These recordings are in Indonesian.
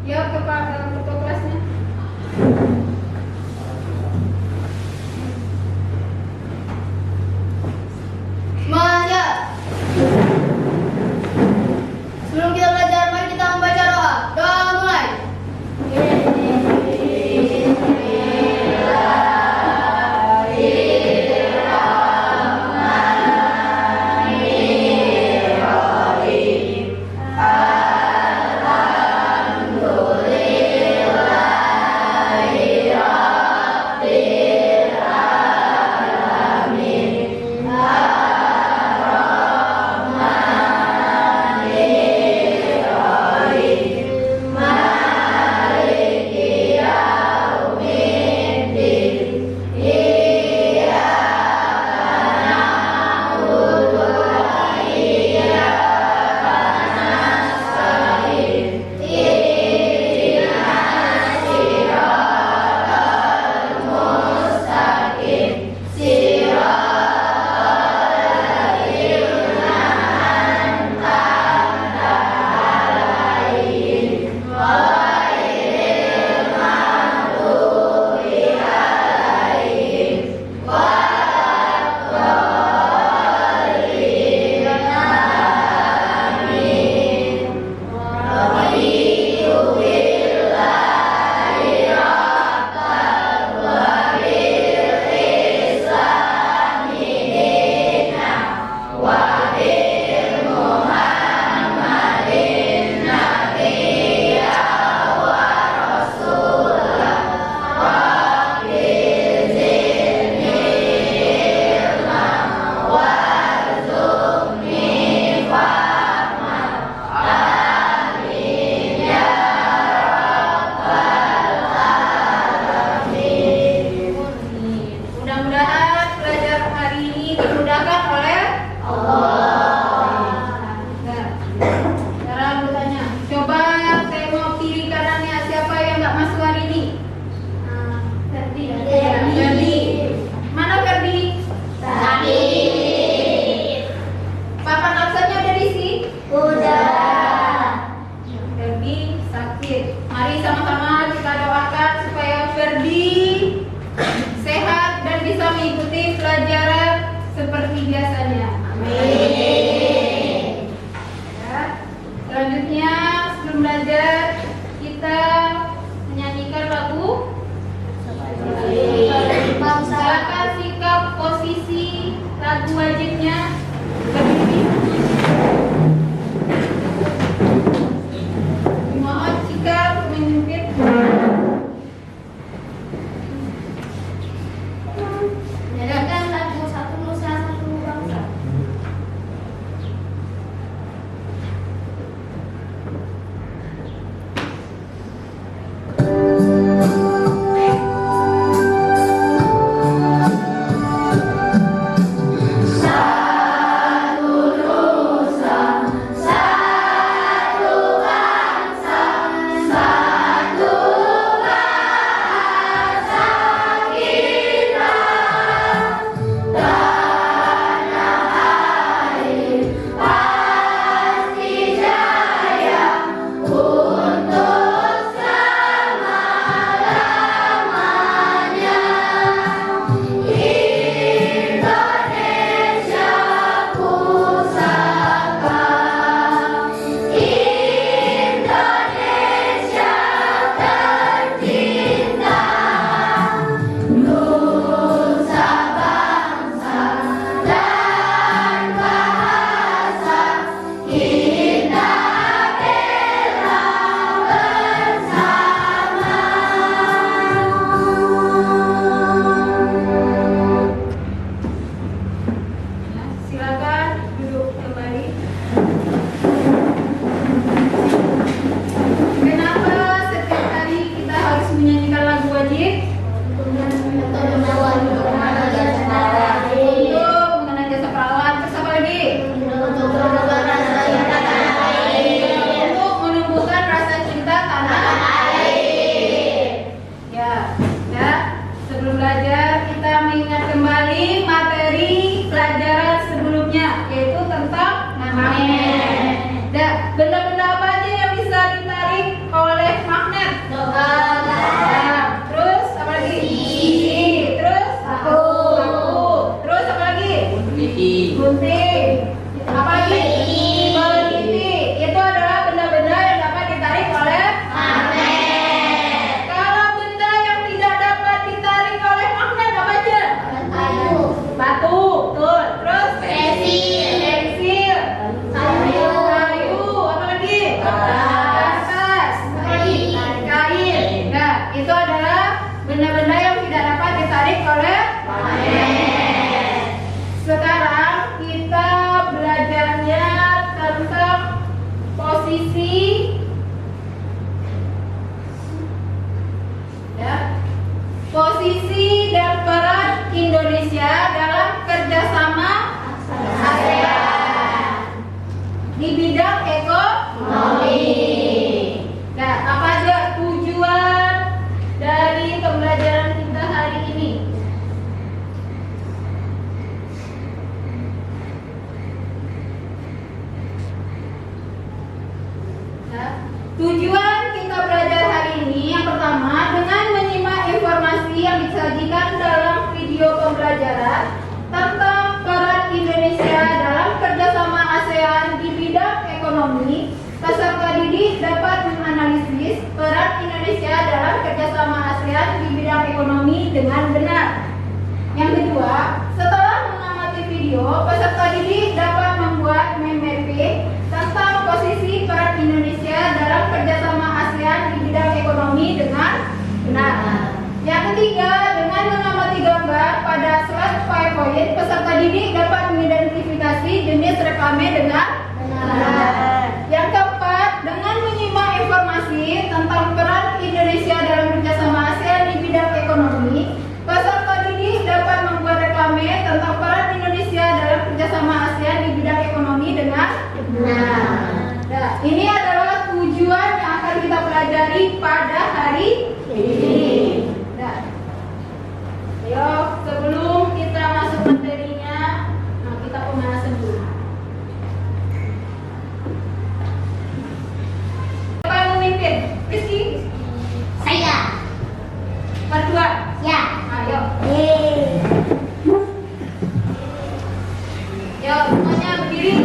Ya, ketua kelasnya. Semuanya. Sebelum kita belajar, mari kita membaca doa. Doa mulai. Mudah-mudahan belajar hari ini dimudahkan oleh Allah. Nah, sekarang aku tanya, coba saya mau kiri kanannya siapa yang nggak masuk hari ini? Ferdi. Mana Ferdi? Tadi. Papan absennya udah diisi? Udah. Ferdi sakit. Mari sama-sama kita doakan supaya Ferdi sehat dan bisa mengikuti pelajaran seperti biasanya. Amin. Ya. Selanjutnya sebelum belajar kita menyanyikan lagu. Silakan sikap posisi lagu wajibnya berdiri. Mohon sikap memimpin. Menyanyikan lagu Satu Nusa Satu Bangsa. Satu Tujuan kita belajar hari ini yang pertama dengan menyimak informasi yang disajikan dalam video pembelajaran tentang peran Indonesia dalam kerjasama ASEAN di bidang ekonomi. Peserta didik dapat menganalisis peran Indonesia dalam kerjasama ASEAN di bidang ekonomi dengan benar. Yang kedua, setelah mengamati video, peserta didik dapat membuat meme tentang posisi peran Indonesia dalam kerjasama ASEAN di bidang ekonomi dengan benar. Yang ketiga, dengan mengamati gambar pada slide PowerPoint, peserta didik dapat mengidentifikasi jenis reklame dengan benar. Yang keempat, dengan menyimak informasi tentang peran Indonesia dalam kerjasama ASEAN di bidang ekonomi, peserta didik dapat membuat reklame tentang peran Indonesia dalam kerjasama ASEAN di bidang ekonomi dengan benar. Nah, ini adalah tujuan yang akan kita pelajari pada hari ini. Nah, ayo sebelum kita masuk materinya, kita pemanasan dulu. Siapa yang memimpin? Rizky? Saya. Berdua? Ya. Ayo. Yeay. Yuk, semuanya berdiri.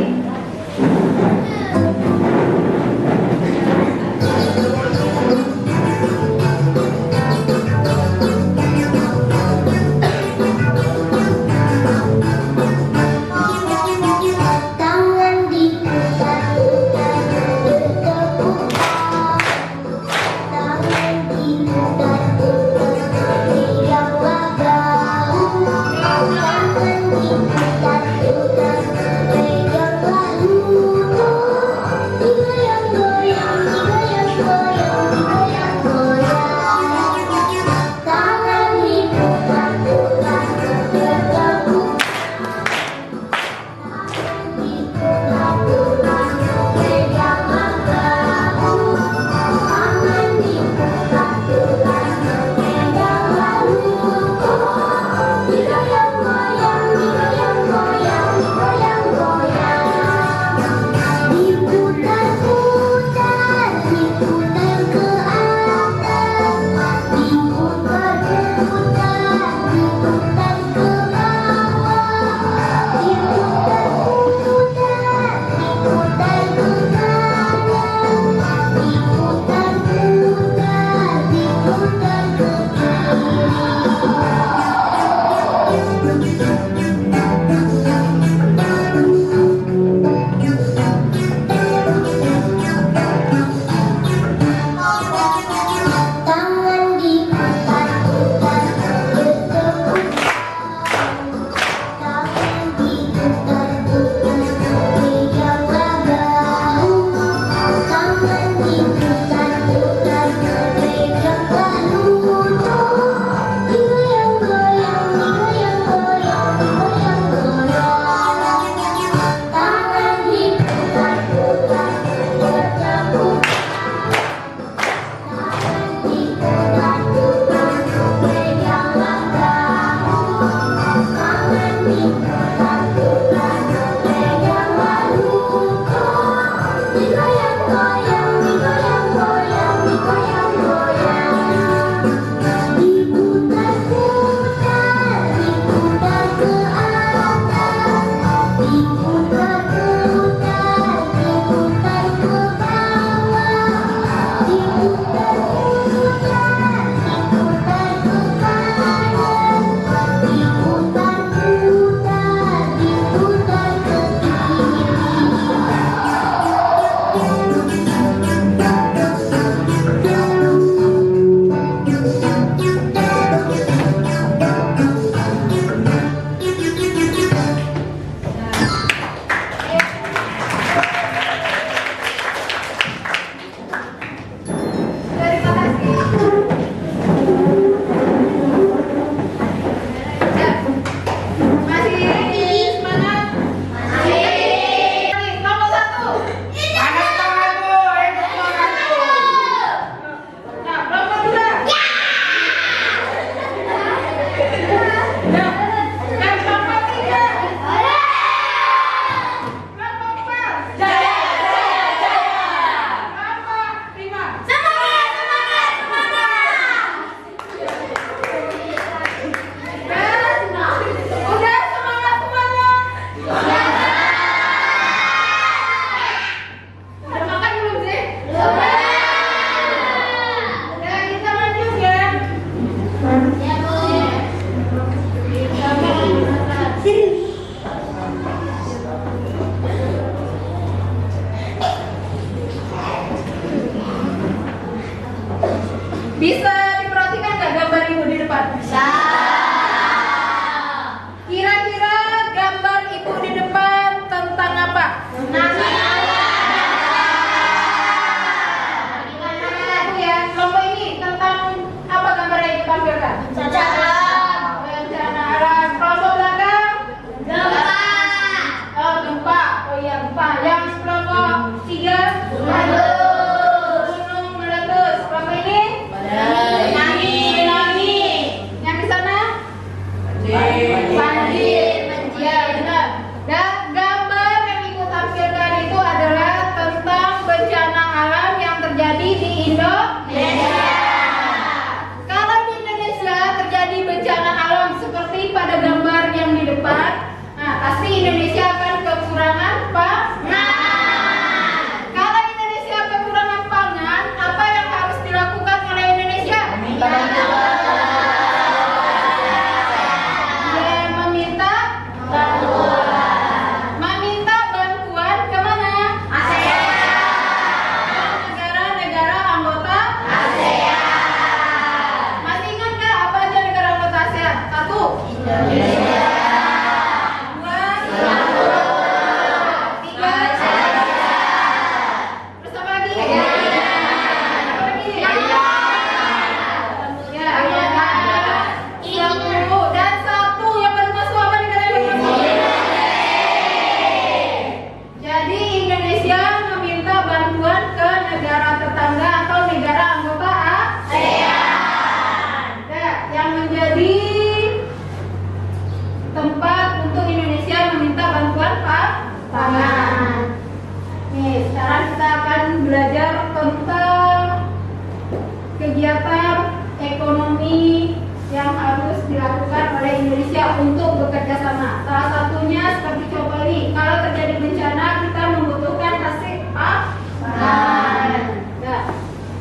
ekonomi yang harus dilakukan oleh Indonesia untuk bekerja sama. Salah satunya seperti coba ini, kalau terjadi bencana kita membutuhkan hasil pangan. Ya.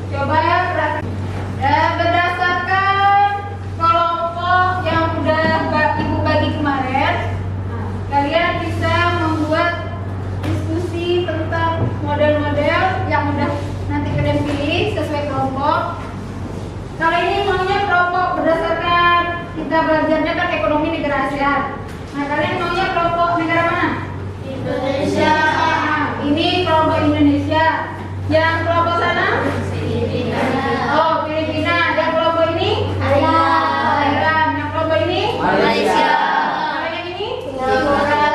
Coba ya perhatikan. Berdasarkan kelompok yang udah Ibu bagi kemarin, nah, kalian bisa membuat diskusi tentang model-model yang udah nanti kalian pilih sesuai kelompok. Kali ini maunya kelompok berdasarkan kita belajarnya kan ekonomi negara ASEAN. Nah, kalian maunya kelompok negara mana? Indonesia. Nah, ini kelompok Indonesia. Yang kelompok sana? Filipina. Oh, Filipina. Yang kelompok ini? Thailand. Yang kelompok ini? Malaysia. Kalau yang ini? Singapura.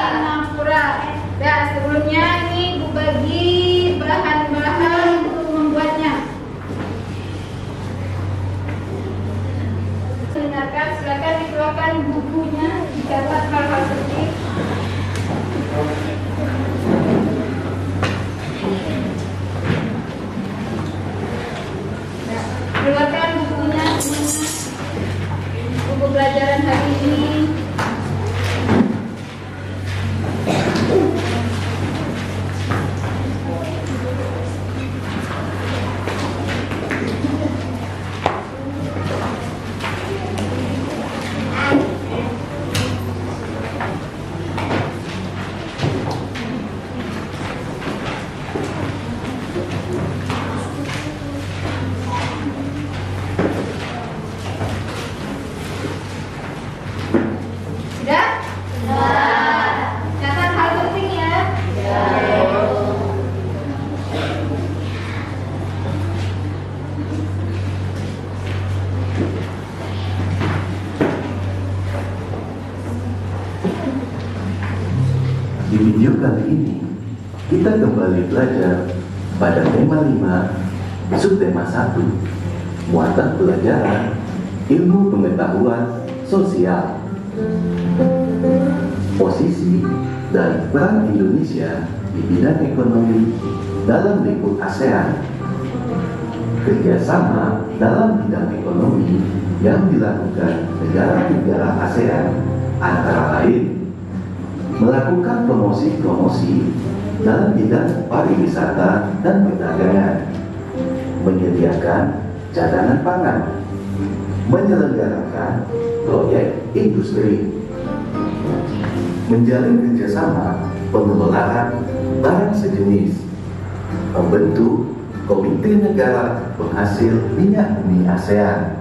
Singapura. Ya, sebelumnya ini Bu bagi bahan-bahan untuk membuatnya. Dengarkan, silakan dikeluarkan bukunya, dicatat hal-hal seperti ya, keluarkan bukunya, buku pelajaran hari ini. Sudah? Catat hal penting ya. Di video kali ini, kita kembali belajar pada tema 5, subtema 1, muatan pelajaran, ilmu pengetahuan sosial. Posisi dan peran Indonesia di bidang ekonomi dalam lingkup ASEAN. Kerjasama dalam bidang ekonomi yang dilakukan negara-negara ASEAN antara lain melakukan promosi-promosi dalam bidang pariwisata dan perdagangan, menyediakan cadangan pangan, menyelenggarakan proyek industri, menjalin kerjasama pengelolaan barang sejenis, membentuk Komite Negara Penghasil Minyak Bumi ASEAN,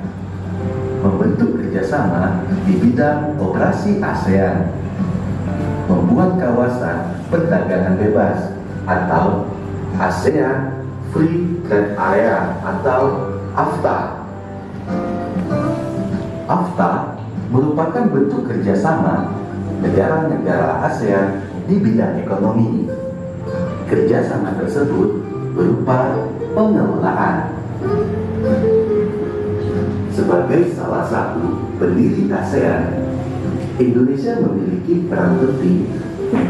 membentuk kerjasama di bidang operasi ASEAN, membuat kawasan perdagangan bebas atau ASEAN Free Trade Area atau AFTA. AFTA merupakan bentuk kerjasama negara-negara ASEAN di bidang ekonomi. Kerjasama tersebut berupa pengelolaan. Sebagai salah satu pendiri ASEAN, Indonesia memiliki peran penting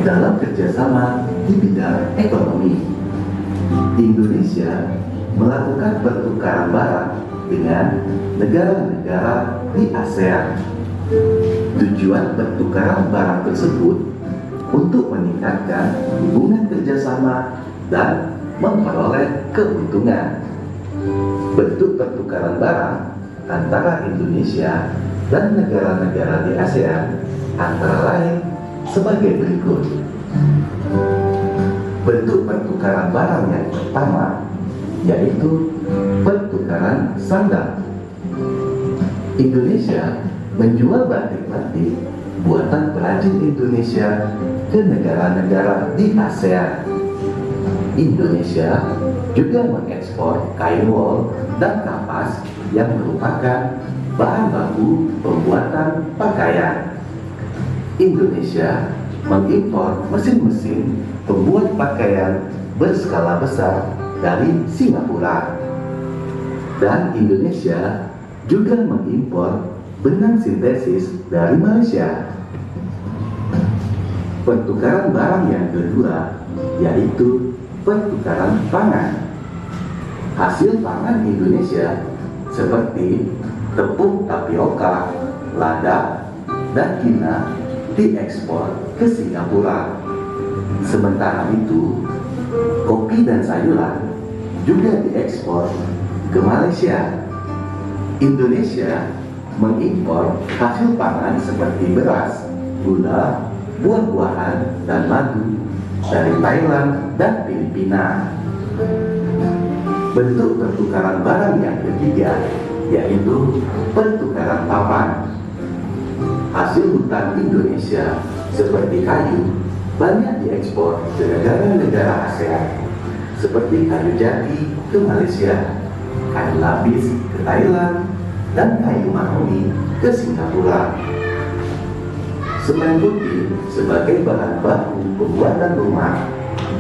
dalam kerjasama di bidang ekonomi. Indonesia melakukan pertukaran barang dengan negara-negara di ASEAN. Tujuan pertukaran barang tersebut untuk meningkatkan hubungan kerjasama dan memperoleh keuntungan. Bentuk pertukaran barang antara Indonesia dan negara-negara di ASEAN antara lain sebagai berikut. Bentuk pertukaran barang yang pertama yaitu pertukaran sandal. Indonesia menjual batik-batik buatan perajin Indonesia ke negara-negara di ASEAN. Indonesia juga mengekspor kain wol dan kapas yang merupakan bahan baku pembuatan pakaian. Indonesia mengimpor mesin-mesin pembuat pakaian berskala besar dari Singapura. Dan Indonesia juga mengimpor benang sintesis dari Malaysia. Pertukaran barang yang kedua yaitu pertukaran pangan. Hasil pangan Indonesia seperti tepung tapioka, lada, dan kina diekspor ke Singapura. Sementara itu, kopi dan sayuran juga diekspor ke Malaysia. Indonesia mengimpor hasil pangan seperti beras, gula, buah-buahan, dan madu dari Thailand dan Filipina. Bentuk pertukaran barang yang ketiga yaitu pertukaran papan. Hasil hutan Indonesia seperti kayu banyak diekspor ke negara-negara ASEAN seperti kayu jati ke Malaysia, kayu lapis ke Thailand, dan kayu mahoni ke Singapura. Semen putih sebagai bahan baku pembuatan rumah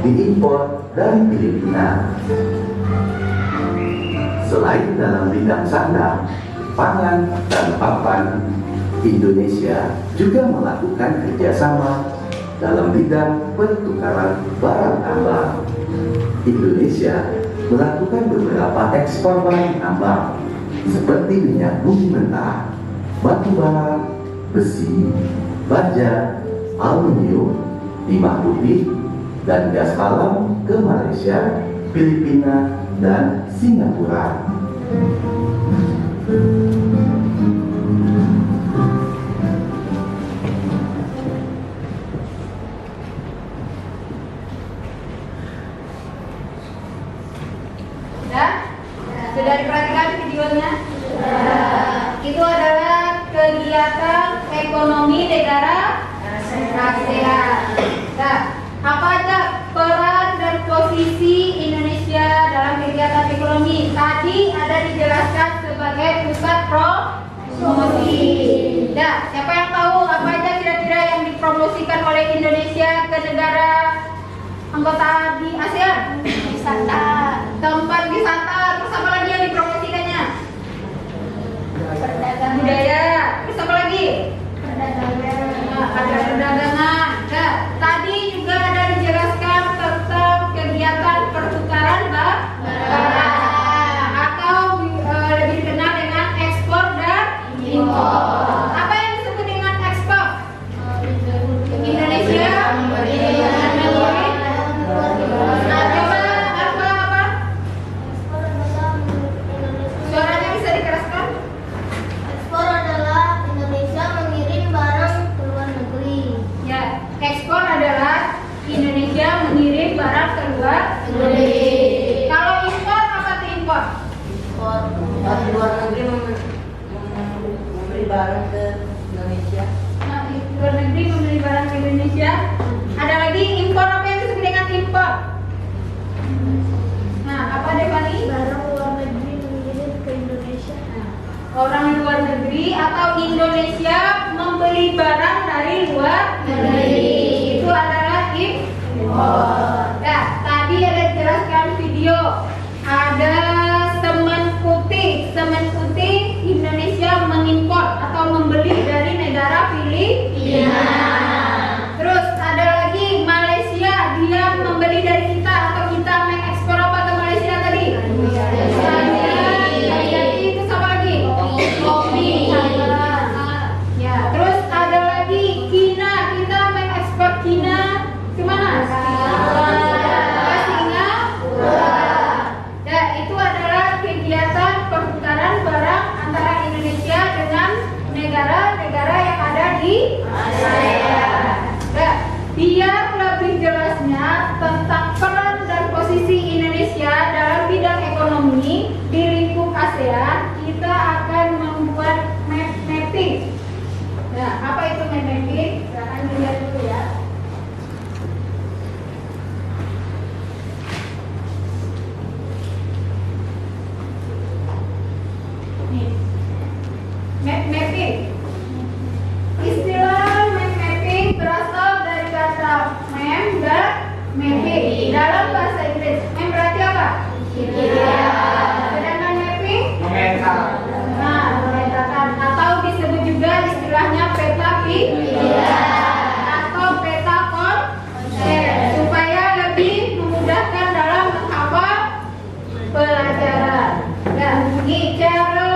diimpor dari Filipina. Selain dalam bidang sandang, pangan, dan papan, Indonesia juga melakukan kerjasama dalam bidang pertukaran barang tambang. Indonesia melakukan beberapa ekspor barang tambang seperti minyak bumi mentah, batu bara, besi, baja, aluminium, timah putih, dan gas alam ke Malaysia, Filipina, dan Singapura. Sudah diperhatikan videonya? Itu adalah kegiatan ekonomi negara ASEAN. Nah, apa aja peran dan posisi Indonesia dalam kegiatan ekonomi? Tadi ada dijelaskan sebagai pusat promosi. Nah, siapa yang tahu apa aja kira-kira yang dipromosikan oleh Indonesia ke negara anggota di ASEAN? Wisata. Tempat wisata. Terus apa lagi yang dipromosikannya? Perdagangan. Budaya. Terus apa lagi? Perdagangan. Nah, ada perdagangan. Nah, tadi juga ada dijelaskan tentang kegiatan pertukaran barang atau lebih dikenal dengan ekspor dan impor. Apa yang disebut dengan ekspor? Indonesia Nah, coba apa? Suaranya bisa dikeraskan? Ekspor adalah Indonesia mengirim barang ke luar negeri. Ya, ekspor adalah Indonesia mengirim barang ke luar negeri. Kalau impor apa tuh impor? Ekspor Dari luar negeri memberi barang ke Indonesia. Nah, luar negeri membeli barang ke Indonesia. Ada lagi impor, apa yang disebut dengan impor? Nah, apa Devani? barang luar negeri mengirim ke Indonesia. Nah, orang luar negeri atau Indonesia membeli barang dari luar negeri. Itu adalah impor. Nah, tadi ada dijelaskan video. Ada semen putih. Semen putih Indonesia mengimpor atau membeli dari negara Filipina. Terus ada lagi Malaysia, dia membeli dari kita atau kita mengekspor apa ke Malaysia tadi? Kayu jati, itu sama lagi? Kopi. Ya, terus ada lagi Kina, kita mengekspor Kina ke mana? Ke Singapura. Ya, itu adalah kegiatan pertukaran barang antara Indonesia dengan negara-negara yang ada di ASEAN. Nah, biar lebih jelasnya tentang peran dan posisi Indonesia dalam bidang ekonomi di lingkup ASEAN, kita akan membuat map mapping. Nah, apa itu map mapping? Silahkan dilihat dulu ya. Nih, map mapping. Istilah map mapping berasal dari kata mem dan mapping. Dalam bahasa Inggris, mem berarti apa? Sedangkan mapping? Nah, memetakan atau disebut juga istilahnya peta atau peta konsep supaya lebih memudahkan dalam menghafal pelajaran. Nah, ini cara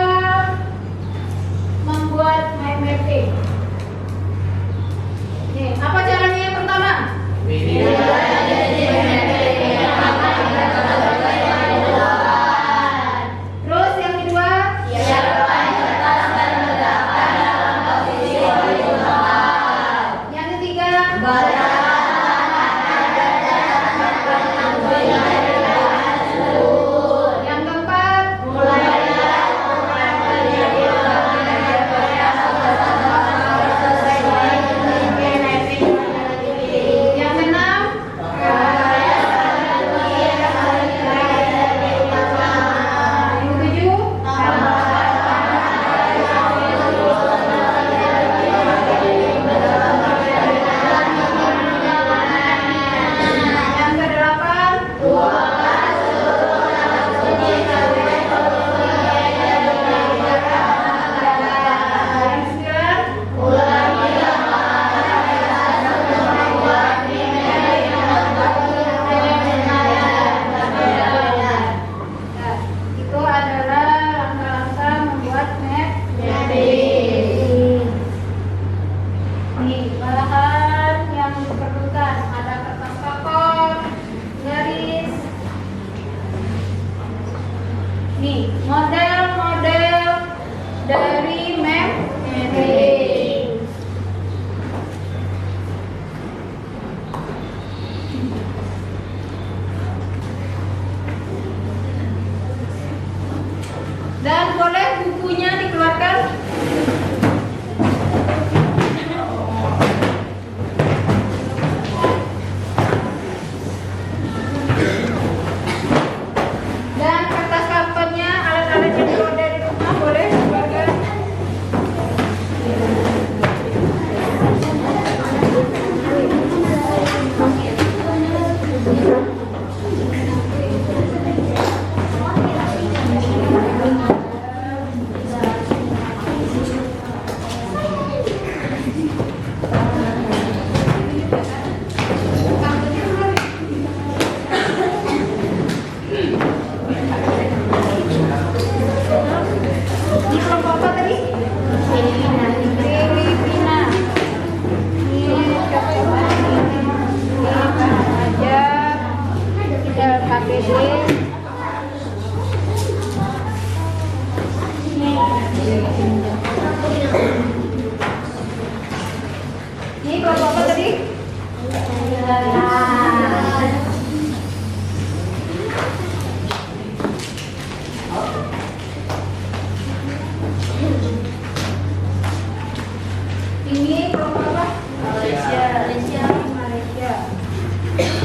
Bahan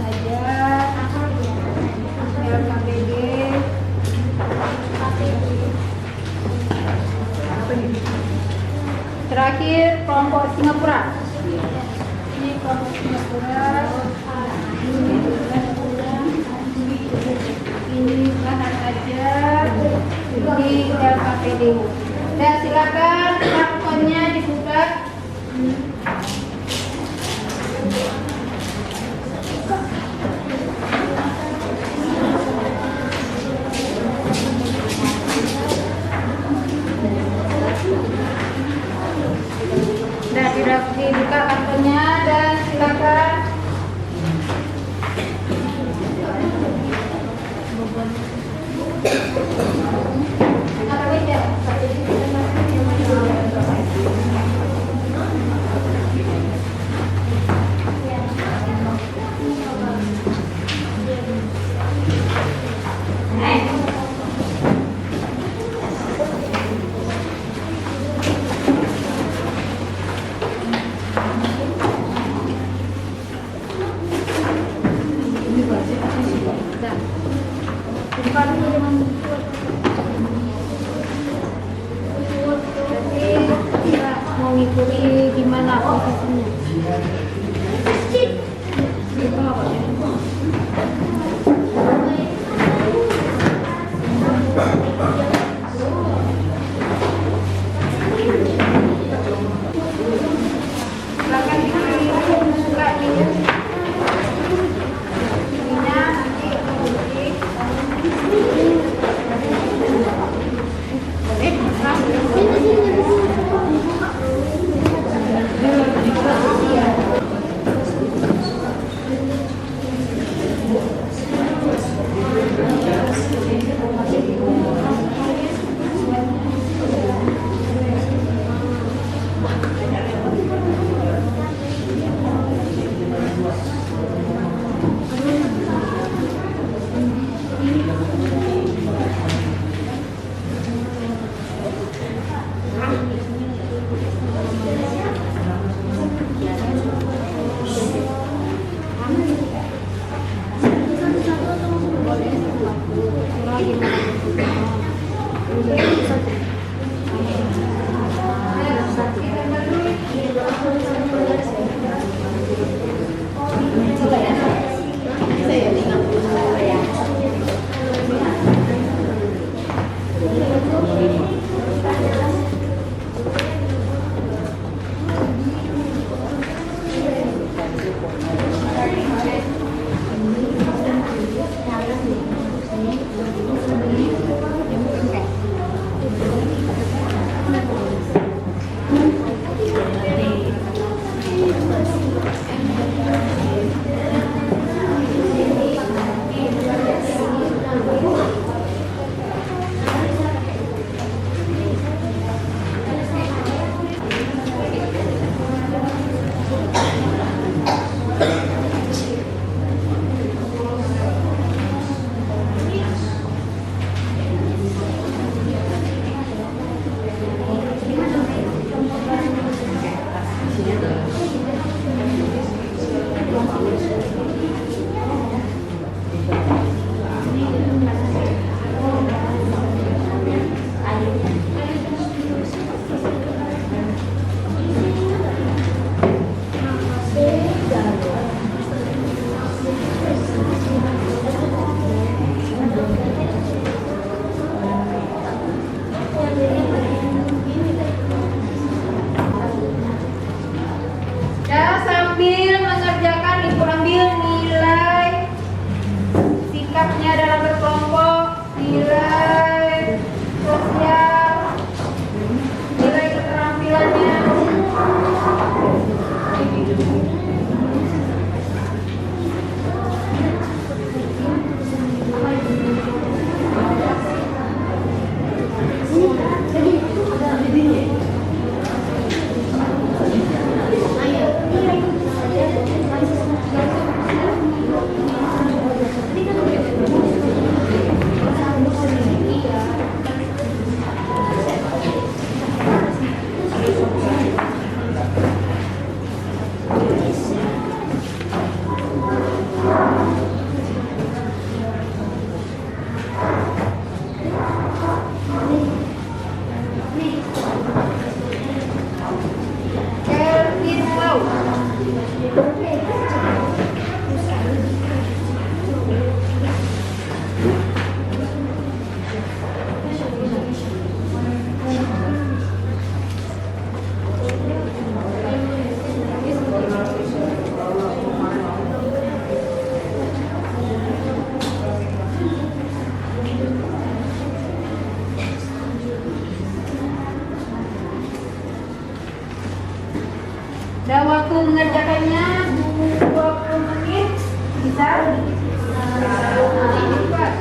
aja. LKPD. Terakhir kelompok Singapura. Ini kelompok Singapura. Ini bahan aja. Ini LKPD. Dan silakan smartphone-nya dibuka. Nah, tidak dibuka kartunya dan silakan. Mau ngikuti gimana posisinya? Silakan dibuka ini. Ininya nanti ketik. Kelvin Lau. Dan waktu mengerjakannya 20 menit bisa? Cepat.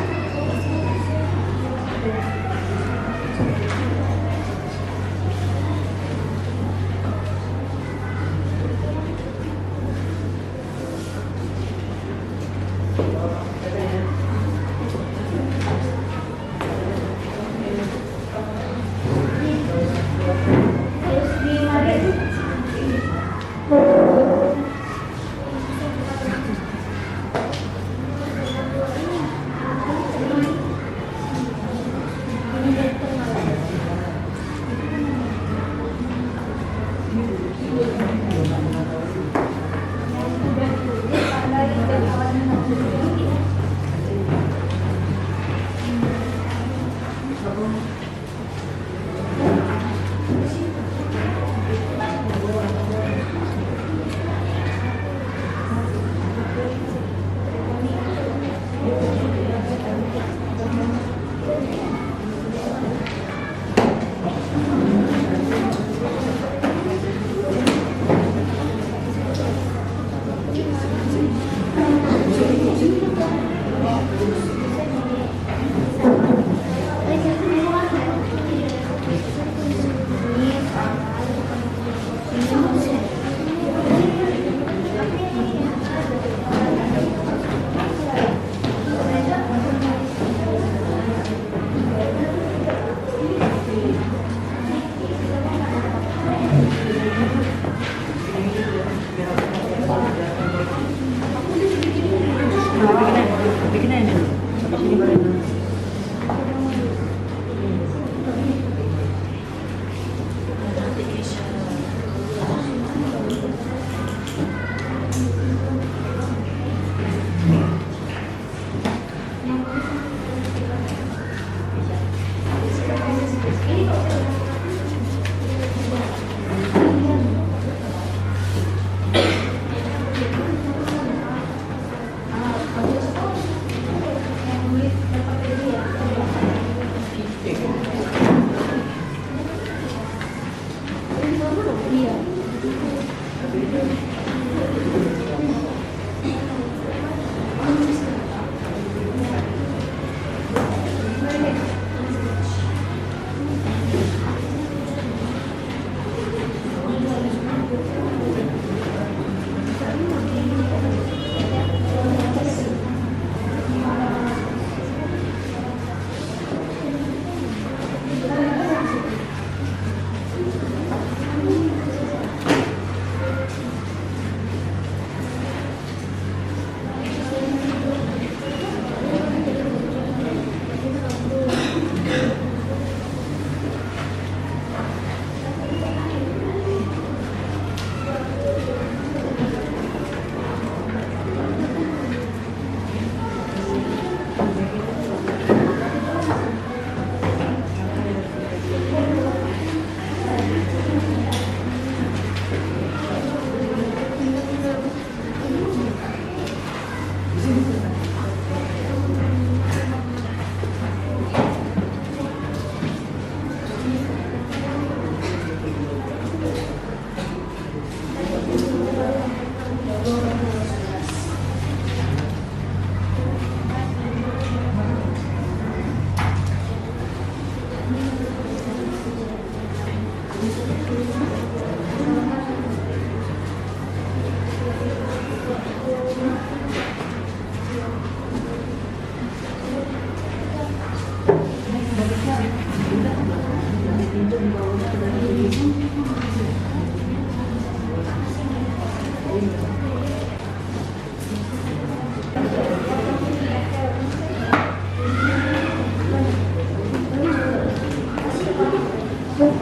Mana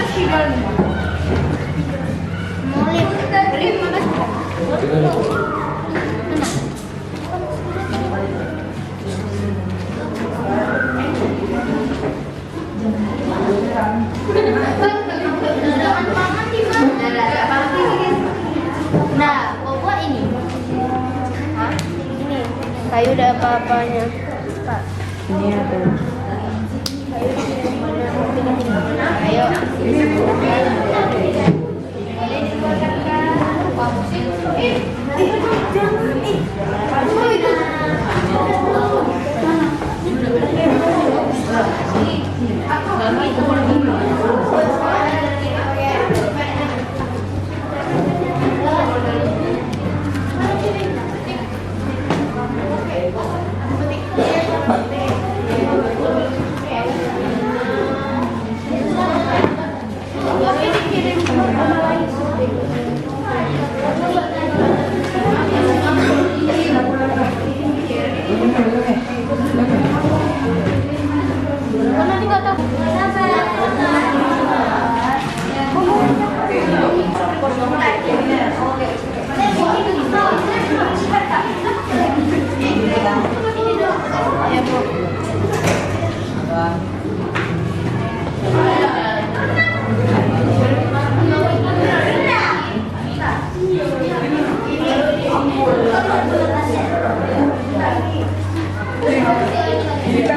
spidolnya? Molip mana? Nah, Bobo ini. Hah? Ini. Kayu udah apa-apanya. Pak. Ini ada. Ayo.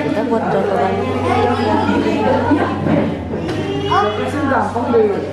Kita buat cocokan. Gampang deh.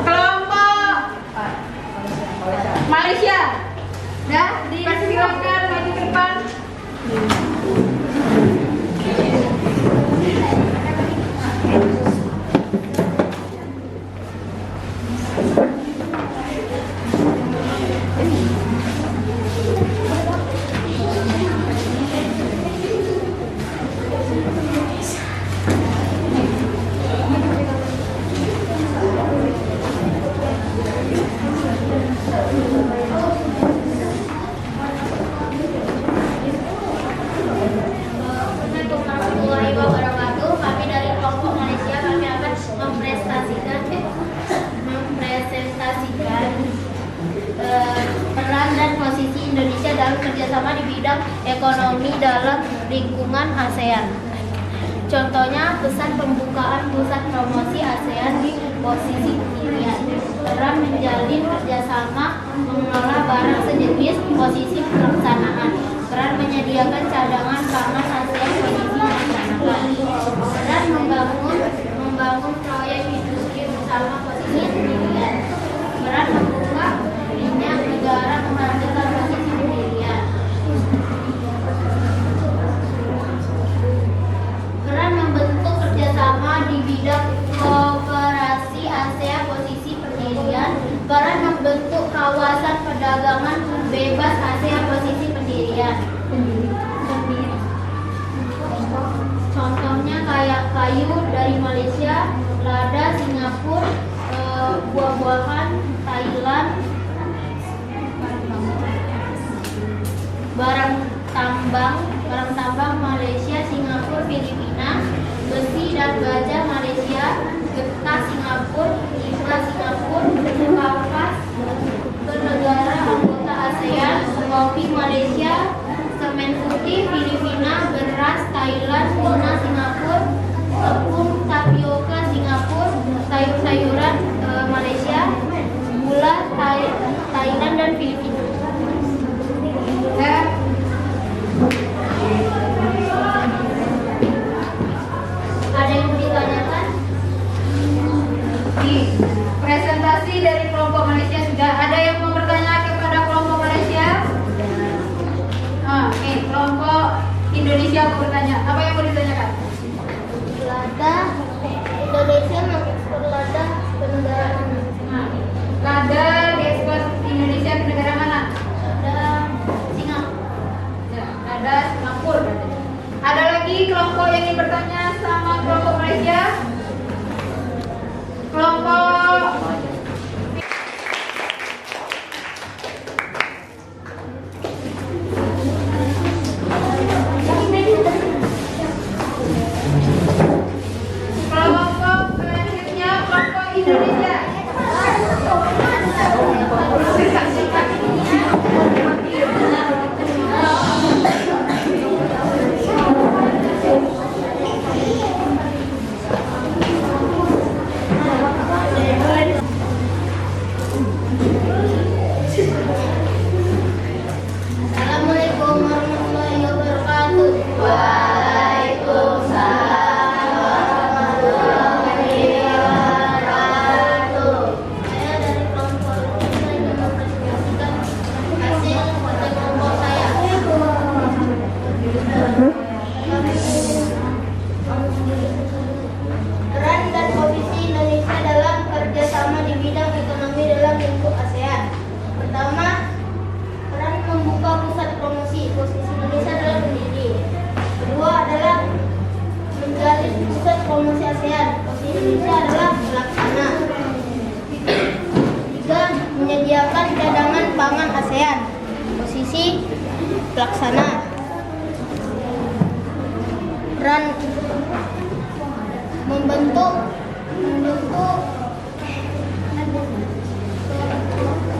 Kelompok Malaysia. Ya, dipersilakan maju ke depan. Assalamualaikum warahmatullahi wabarakatuh. Kami dari kelompok Malaysia, kami akan mempresentasikan peran dan posisi Indonesia dalam kerjasama di bidang ekonomi dalam lingkungan ASEAN. Contohnya, pesan pembukaan pusat promosi ASEAN di posisi pendirian, peran menjalin kerjasama mengelola barang sejenis, posisi pelaksanaan, peran menyediakan cadangan pangan ASEAN, posisi melaksanakan, peran membangun proyek industri bersama, posisi pendirian, peran membuka minyak negara menghasilkan, posisi pendirian, peran membentuk kerjasama di bidang kooperasi ASEAN, posisi pendirian, peran membentuk kawasan perdagangan bebas ASEAN, posisi pendirian. Contohnya kayak kayu dari Malaysia, lada Singapura, buah-buahan Thailand, barang tambang Malaysia, Singapura, Filipina, besi dan baja Malaysia, getah Singapura, timah Singapura, kapas ke negara anggota ASEAN, kopi Malaysia, semen putih Filipina, beras Thailand, tuna Singapura, tepung tapioka Singapura, sayur-sayuran Malaysia, gula Thailand dan Filipina. Ada yang mau ditanyakan? Di presentasi dari kelompok Malaysia sudah. Ada yang mau bertanya kepada kelompok Malaysia? Kelompok Indonesia mau bertanya. Apa yang mau ditanyakan? Lada, Indonesia mengekspor lada ke negara mana? Lada diekspor Indonesia ke negara mana? Ada Singapura. Ada lagi kelompok yang ingin bertanya sama kelompok Malaysia? Kelompok selanjutnya kelompok Indonesia. Assalamualaikum warahmatullahi wabarakatuh. Waalaikumsalam warahmatullahi wabarakatuh. Saya dari kelompok Indonesia ingin mempresentasikan hasil kerja kelompok saya. Peran dan posisi Indonesia dalam kerjasama di bidang ekonomi dalam lingkup ASEAN. Pertama, peran membuka pusat promosi, posisi Indonesia adalah pendiri. Kedua adalah menjalin pusat promosi ASEAN, posisi Indonesia adalah pelaksana. Tiga, menyediakan cadangan pangan ASEAN, posisi pelaksana. Peran membentuk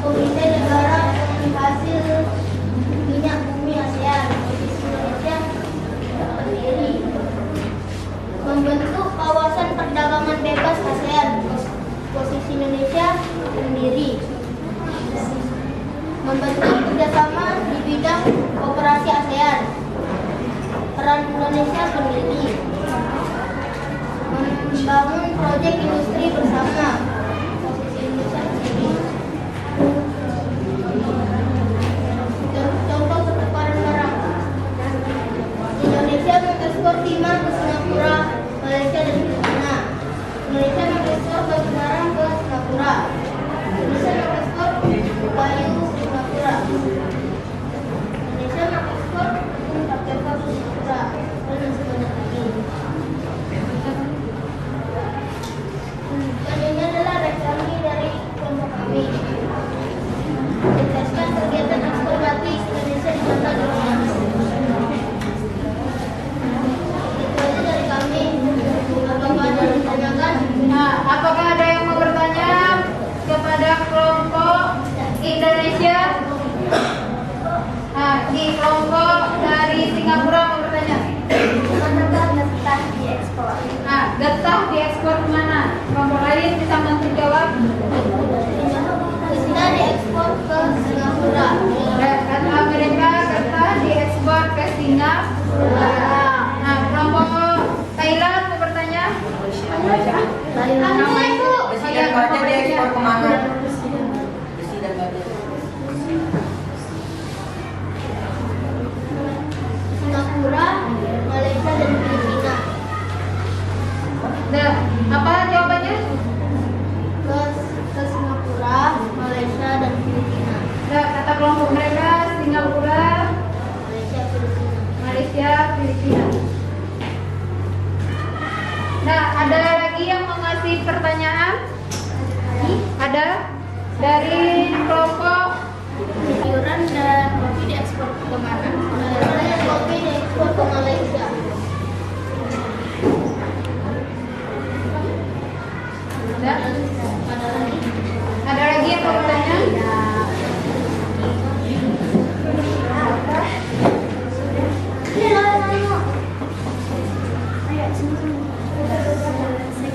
komite negara hasil minyak bumi ASEAN, posisi Indonesia pendiri. Membentuk kawasan perdagangan bebas ASEAN, posisi Indonesia pendiri. Membentuk kerjasama di bidang kooperasi ASEAN, peran Indonesia pendiri. Membangun proyek industri bersama, posisi terjawab? Kita diekspor ke Singapura. Kata mereka kata diekspor ke Singapura. Nah, kelompok Thailand mau bertanya? Nama itu Besi dan baja diekspor kemana? Besi dan baja. Singapura, Malaysia dan Filipina. Nah, apa jawabannya? Ke Singapura, Malaysia dan Filipina. Nah, kata kelompok mereka Singapura, Malaysia, Filipina. Malaysia, Filipina. Nah, ada lagi yang mau ngasih pertanyaan? Ada? Dari kelompok Sayuran dan kopi diekspor ke mana? Sayuran dan kopi diekspor ke Malaysia. ada? Ada lagi? Ada lagi yang mau bertanya?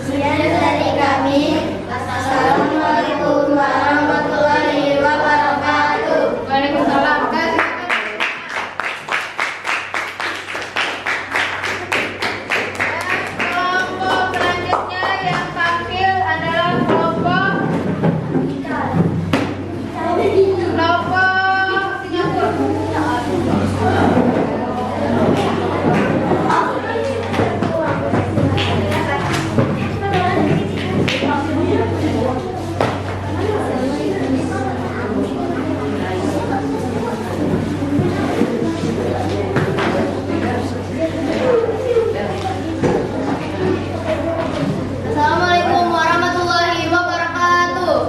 Sekian dari kami. Assalamualaikum warahmatullahi wabarakatuh. Waalaikumsalam. Kelompok selanjutnya yang tampil adalah kelompok Assalamualaikum warahmatullahi wabarakatuh.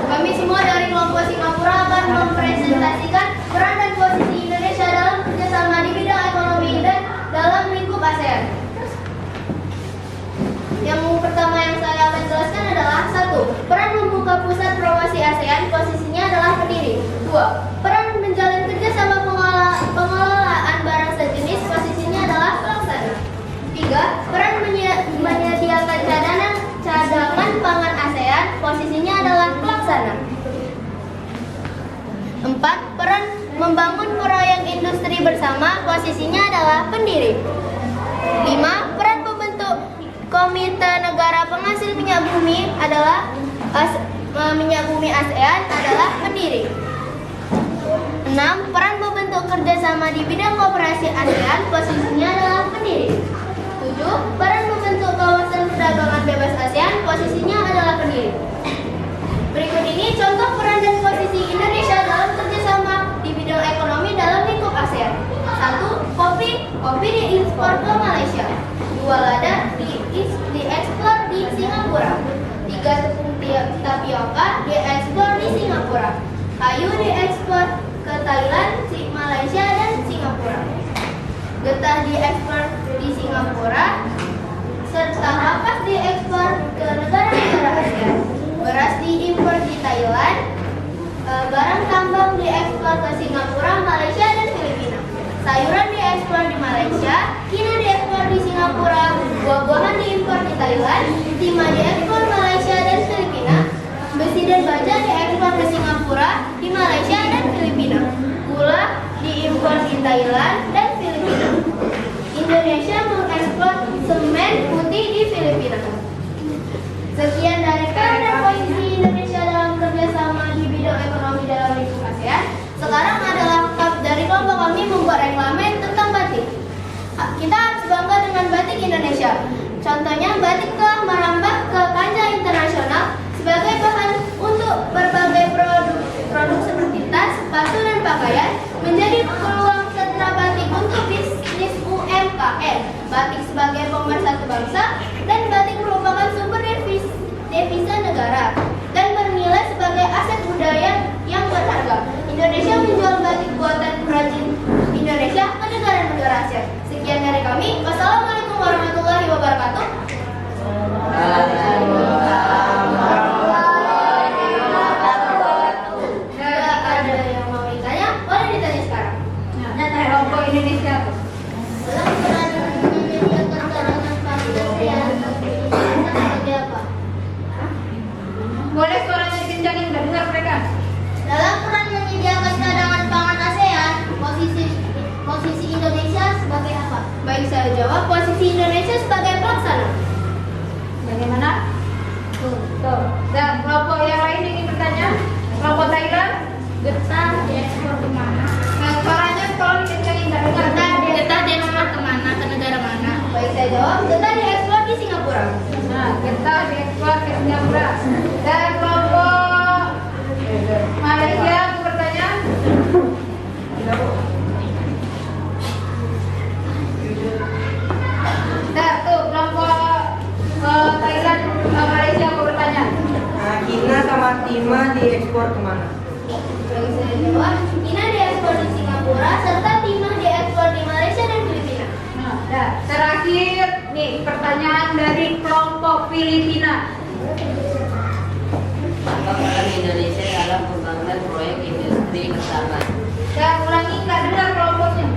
Kami semua dari kelompok Singapura akan mempresentasikan peran dan posisi Indonesia dalam kerjasama di bidang ekonomi dan dalam lingkup ASEAN. Yang pertama yang saya akan jelaskan adalah 1. Peran membuka pusat promosi ASEAN, posisinya adalah pendiri. 2. Peran menjalin kerjasama pengelolaan barang sejenis, posisinya adalah pelaksana. 3. Peran menyediakan cadangan pangan ASEAN, posisinya adalah pelaksana. 4. Peran membangun proyek industri bersama, posisinya adalah pendiri. 5. Peran membentuk Komite Negara Penghasil Minyak Bumi adalah Minyak Bumi ASEAN adalah pendiri. 6. Peran membentuk kerjasama di bidang kooperasi ASEAN, posisinya adalah pendiri. 7. Peran membentuk kawasan perdagangan bebas ASEAN, posisinya adalah pendiri. Berikut ini contoh peran dan posisi Indonesia dalam kerjasama di bidang ekonomi dalam lingkup ASEAN. 1. Kopi diekspor ke Malaysia. 2. Lada diekspor di Singapura. 3. Tepung tapioka diekspor di Singapura. Kayu diekspor ke Thailand, Malaysia, dan Singapura. Getah diekspor di Singapura, serta kapas diekspor ke negara-negara ASEAN. Beras diimpor di Thailand, barang tambang diekspor ke Singapura, Malaysia, dan Filipina. Sayuran diekspor di Malaysia, kina diekspor di Singapura, buah-buahan diimpor di Thailand, timah diekspor Malaysia dan Filipina. Besi dan baja diekspor ke Singapura, di Malaysia, dan Filipina. Gula diimpor di Thailand dan Filipina. Indonesia mengekspor semen putih di Filipina. Sekian dari peran dan posisi Indonesia dalam kerjasama di bidang ekonomi dalam lingkup ASEAN. Sekarang adalah dari kelompok kami membuat reklame tentang batik. Kita harus bangga dengan batik Indonesia. Contohnya, batik telah merambah ke kancah internasional sebagai bahan untuk berbagai produk seperti tas, sepatu, dan pakaian, menjadi peluang sentra batik untuk bisnis UMKM. Batik sebagai pemersatu bangsa, dan batik merupakan sumber devisa negara dan bernilai sebagai aset budaya yang berharga. Indonesia menjual batik buatan perajin Indonesia ke negara-negara ASEAN. Sekian dari kami. Wassalamualaikum warahmatullahi wabarakatuh. Indonesia sebagai apa? Baik, saya jawab. Posisi Indonesia sebagai pelaksana. Bagaimana? Tuh. Dan kelompok yang lain ingin bertanya? Kelompok Thailand? Getah diekspor kemana? Nah, suaranya tolong dikencangin, nggak dengar. Getah diekspor kemana? Ke negara mana? Baik, saya jawab. Getah diekspor di Singapura. Nah, kita diekspor ke Singapura. Dan kelompok Malaysia, aku bertanya? Nah, tuh kelompok Thailand, Malaysia, aku bertanya. Nah, Cina sama Timah diekspor kemana? Baik, saya jawab. China diekspor di Singapura serta Timah diekspor di Malaysia dan Filipina. Nah, terakhir nih pertanyaan dari kelompok Filipina. Apa peran Indonesia dalam pembangunan proyek industri bersama? Dan ulangi, nggak dengar kelompoknya.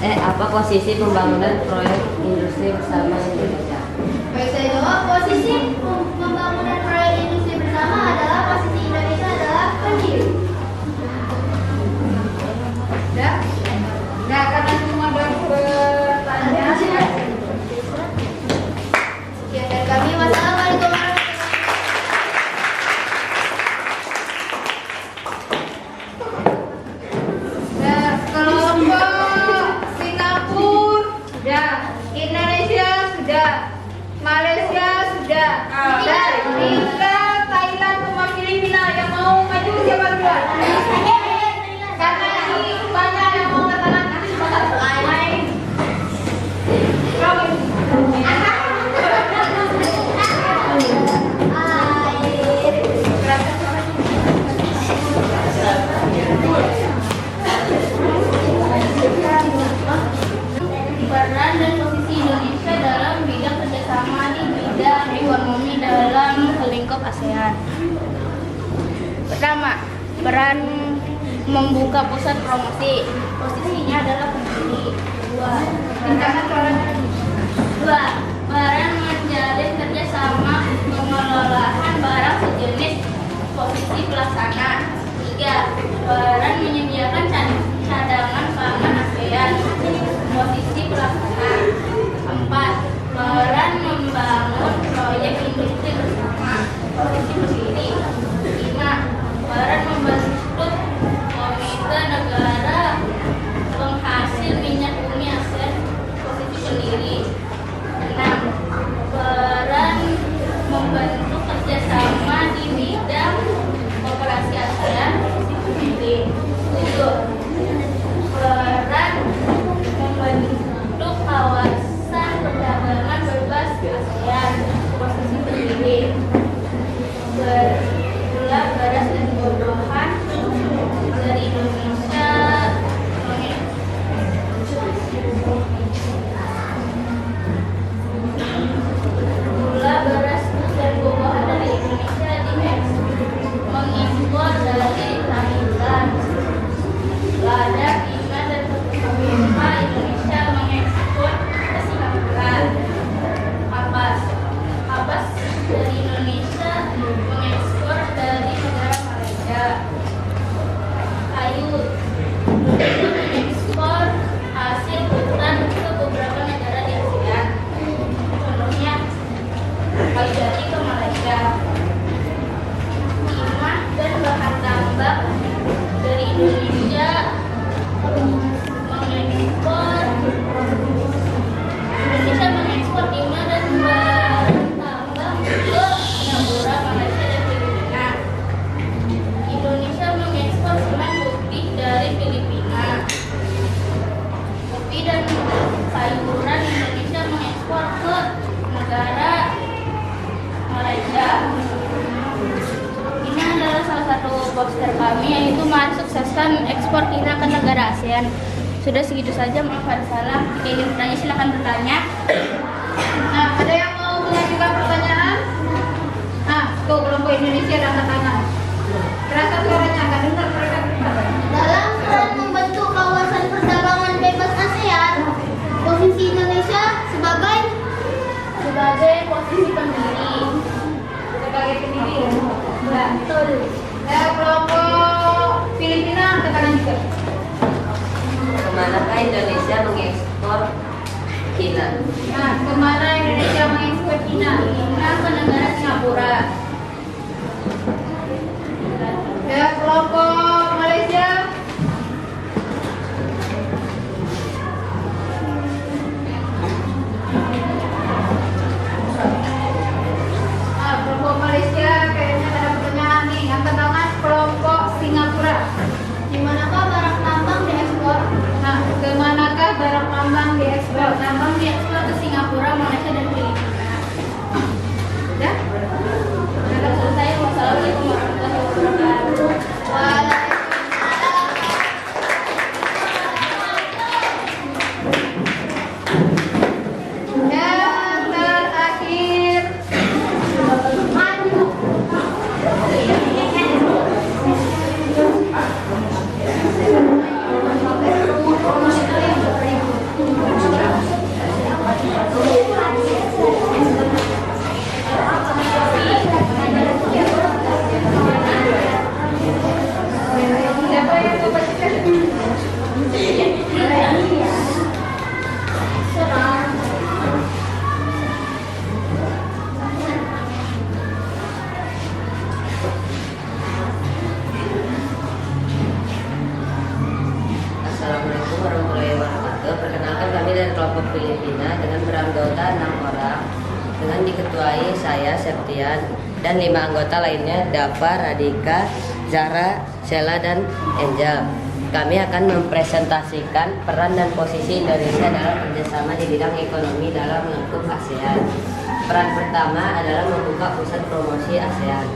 Apa posisi pembangunan proyek industri bersama Indonesia? Baik, saya jawab. Posisi pembangunan proyek industri bersama adalah posisi Indonesia adalah pendiri. Udah? Nah, karena semua udah bertanya. Sekian dari kami. Wassalamualaikum warahmatullahi Nah, kelompok Singapura sudah, Indonesia sudah, Malaysia sudah, dan tinggal Thailand sama Filipina. Yang mau maju siapa duluan? Karena ini banyak yang mau ke tangan lain. Peran dan posisi Indonesia dalam bidang kerjasama di bidang ekonomi dalam lingkup ASEAN. Pertama, peran membuka pusat promosi. Posisinya adalah pendiri. Dua, peran menjalin kerjasama pengelolaan barang sejenis. Posisi pelaksana. 3, peran menyediakan cadangan pangan ASEAN. Posisi pelaksana. 4, peran membangun proyek industri bersama. Posisi pendiri. 5, peran membentuk komite negara penghasil minyak bumi ASEAN. Posisi pendiri. 6, peran membentuk kerjasama di bidang kooperasi ASEAN. Posisi pendiri. 7, peran membentuk kawasan perdagangan bebas ASEAN. Posisi pendiri. Gula, beras, dan buah-buahan dari Indonesia. Gula, beras, dan buah-buahan dari Indonesia mengekspor dari Thailand. Lada, Timah, dan Filipina Indonesia mengekspor ke Singapura. Kapas dari Indonesia mengekspor dari negara Malaysia. Kayu mengekspor hasil hutan ke beberapa negara di ASEAN. Contohnya kayu jati ke Malaysia. Timah dan bahan tambang dari Indonesia mengekspor timah dan bahan tambang ke Singapura, Malaysia, dan Filipina. Indonesia mengekspor semen putih dari Filipina. Kopi dan sayuran Indonesia mengekspor ke negara Malaysia. Ini adalah salah satu poster kami, yaitu mensukseskan ekspor China ke negara ASEAN. Sudah segitu saja, maaf ada salah. Jika ingin bertanya silakan bertanya. Nah, ada yang mau mengajukan pertanyaan? Nah, tuh kelompok Indonesia angkat tangan. Terasa suaranya, nggak dengar mereka. Dalam peran membentuk kawasan perdagangan bebas ASEAN, posisi Indonesia sebagai posisi pendiri. Sebagai pendiri. Betul. Nah, kelompok Filipina angkat tangan juga. Indonesia mengekspor Cina? Nah, kemana Indonesia mengekspor Cina? Ke negara Singapura. Ya, kelompok Malaysia. Nah, kelompok Malaysia kayaknya ada pertanyaan nih. Angkat tangan kelompok Singapura. Di manakah barang tambang diekspor? Nah, kemanakah barang tambang diekspor? Tambang diekspor ke Singapura, Malaysia, dan Filipina. Ya? Ada selesai. Wassalamualaikum warahmatullahi wabarakatuh. Yang terakhir. Siapa yang mau bacakan? Assalamualaikum warahmatullahi wabarakatuh. Perkenalkan, kami dari kelompok Filipina dengan beranggota 6 orang dengan diketuai saya Septian dan 5 anggota lainnya Dava, Radika, Zara, Sheila, dan Angel. Kami akan mempresentasikan peran dan posisi Indonesia dalam kerjasama di bidang ekonomi dalam lingkup ASEAN. Peran pertama adalah membuka pusat promosi ASEAN.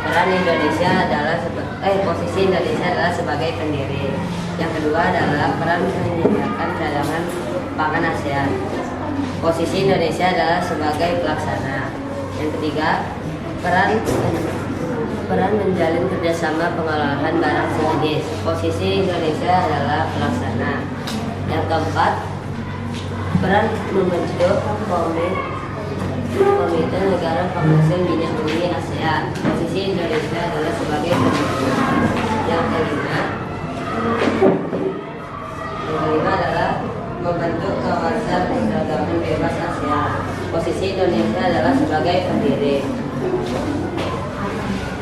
Peran Indonesia adalah posisi Indonesia adalah sebagai pendiri. Yang kedua adalah peran menyediakan cadangan pangan ASEAN. Posisi Indonesia adalah sebagai pelaksana. Yang ketiga, peran menjalin kerjasama pengelolaan barang strategis. Posisi Indonesia adalah pelaksana. Yang keempat, peran membentuk Komite Negara Penghasil Minyak Bumi ASEAN. Posisi Indonesia adalah sebagai pendiri. Yang kelima adalah membentuk kawasan perdagangan bebas ASEAN. Posisi Indonesia adalah sebagai pendiri.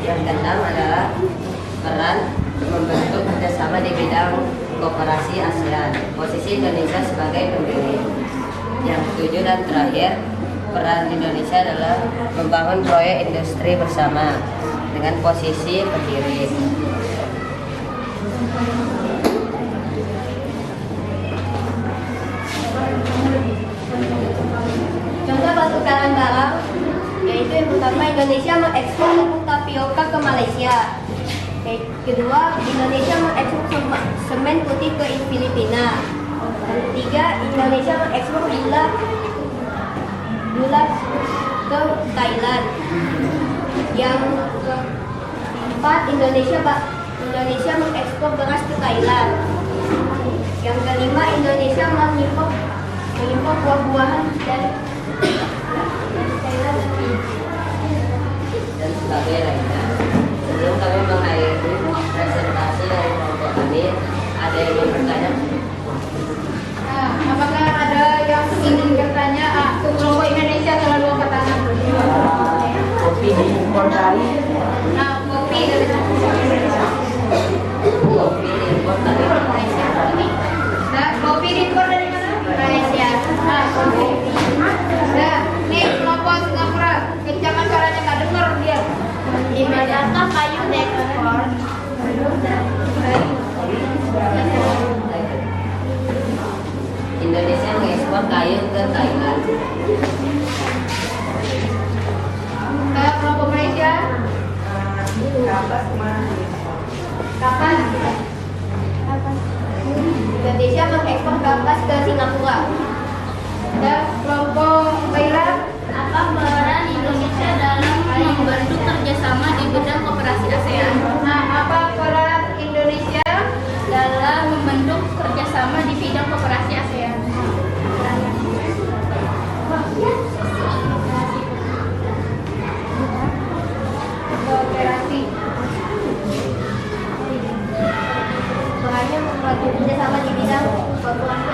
Yang keenam adalah peran membentuk kerjasama di bidang kooperasi ASEAN. Posisi Indonesia sebagai pendiri. Yang ketujuh dan terakhir, peran Indonesia adalah membangun proyek industri bersama dengan posisi pendiri. Contoh pertukaran barang, yaitu yang pertama Indonesia mengekspor tepung tapioka ke Malaysia. Kedua, Indonesia mengekspor semen putih ke Filipina. Yang ketiga, Indonesia mengekspor gula ke Thailand. Yang keempat, Indonesia mengekspor beras ke Thailand. Yang kelima, Indonesia mengimpor buah-buahan dari Thailand dan sebagainya lainnya. Sebelum kami mengakhiri presentasi dari kelompok kami, ada yang ingin bertanya? Nah, apakah ada yang ingin bertanya? Kelompok Indonesia selalu angkat tangan. Kopi diimpor dari Nah, kopi dari Kopi diimpor dari Malaysia. Nah, kopi diimpor dari mana? Malaysia. Nah, kopi. Nah, nih kelompok Singapura. Kencang suaranya nggak dengar dia. Di manakah kayu diekspor? Indonesia mengekspor kayu ke Thailand. Kelompok Malaysia. Kapan? Indonesia mengekspor kapas ke Singapura. Dan kelompok Thailand. Apa peran Indonesia dalam membantu kerjasama di bidang kooperasi ASEAN? Nah, apa peran Indonesia Dalam membentuk kerjasama di bidang kooperasi ASEAN. kooperasi? Perannya membantu kerjasama di bidang kooperasi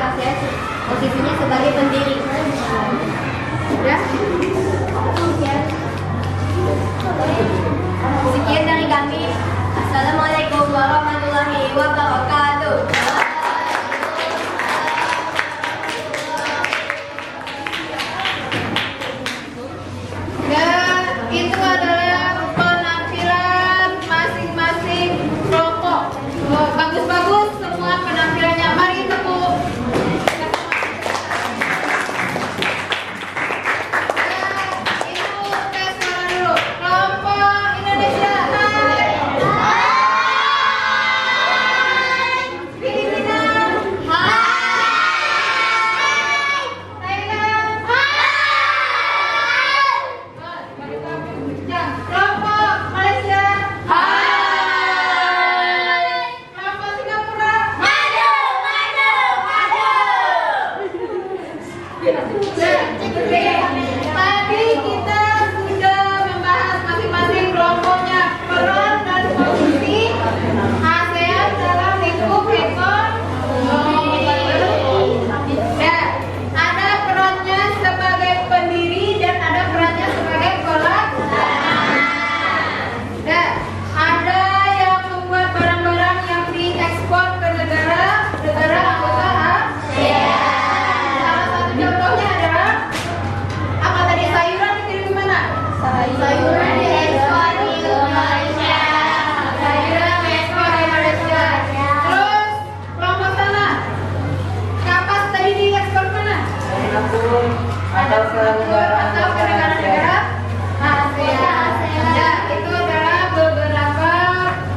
Singapura atau ke negara ASEAN. Ya, itu adalah beberapa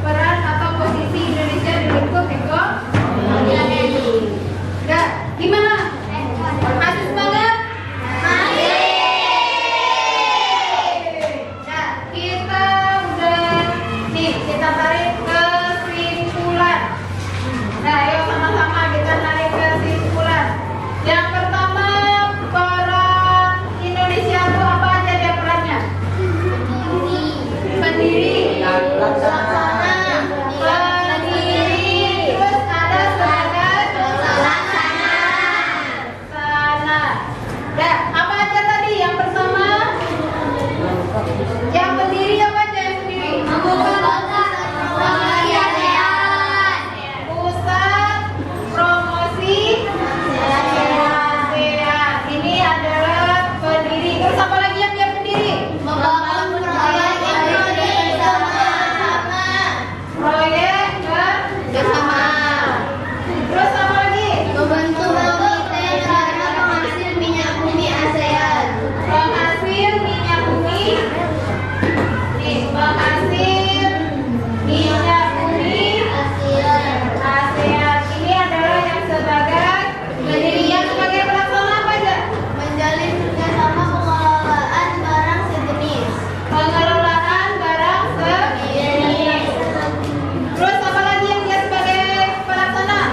peran atau posisi Indonesia di lingkup ekonomi. Ya, gimana? Masih semangat? Nah, kita udah nih, kita tarik kesimpulan. Nah, ayo sama-sama kita tarik kesimpulan. Yang pertama, peran Indonesia itu apa aja dia perannya? Pendiri, pendiri, terus ada sebagai pelaksana. Nah, apa aja tadi? Yang pertama, yang pendiri apa aja yang pendiri? Pusat promosi ASEAN. Ini adalah pendiri. Terus apa lagi yang dia pendiri? Proyek bersama. Terus apa lagi? Penghasil minyak bumi. Nih, penghasil minyak bumi ASEAN. Ini adalah yang sebagai pendiri. Yang sebagai pelaksana apa aja? Pengelolaan barang sejenis. Terus apa lagi yang dia sebagai pelaksana?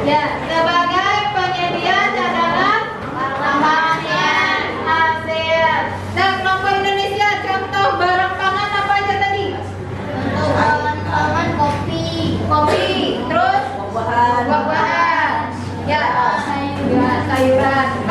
Ya, sebagai penyedia cadangan pangan ASEAN. Nah, kelompok Indonesia contoh barang pangan apa aja tadi? Kopi, terus buah-buahan. Ya, sayuran.